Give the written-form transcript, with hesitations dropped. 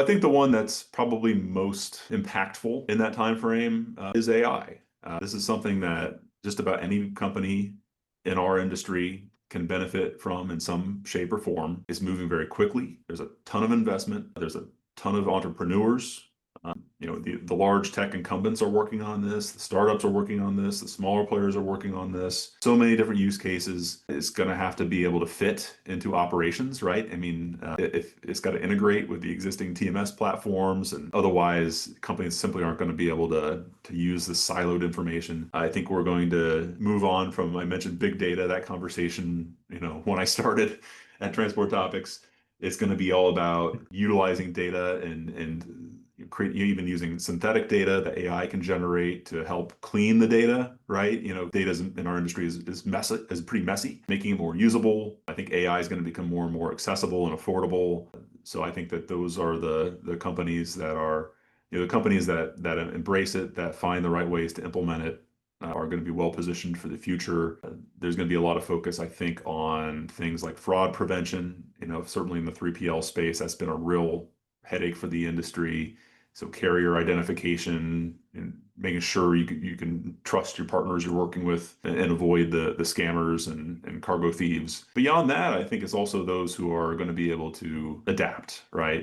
Well, I think the one that's probably most impactful in that time frame is AI. This is something that just about any company in our industry can benefit from in some shape or form. It's moving very quickly. There's a ton of investment. There's a ton of entrepreneurs. The large tech incumbents are working on this. The startups are working on this. The smaller players are working on this. So many different use cases. It's going to have to be able to fit into operations, right? I mean, if it's got to integrate with the existing TMS platforms, and otherwise companies simply aren't going to be able to use this siloed information. I think we're going to move on from, I mentioned big data, that conversation, when I started at Transport Topics. It's going to be all about utilizing data and create, even using synthetic data that AI can generate to help clean the data, right? Data in our industry is pretty messy, making it more usable. I think AI is going to become more and more accessible and affordable. So I think that those are the companies that are, the companies that embrace it, that find the right ways to implement it, are going to be well positioned for the future. There's going to be a lot of focus, I think, on things like fraud prevention. Certainly in the 3PL space, that's been a real headache for the industry. So carrier identification and making sure you can trust your partners you're working with and avoid the scammers and cargo thieves. Beyond that, I think it's also those who are going to be able to adapt, right?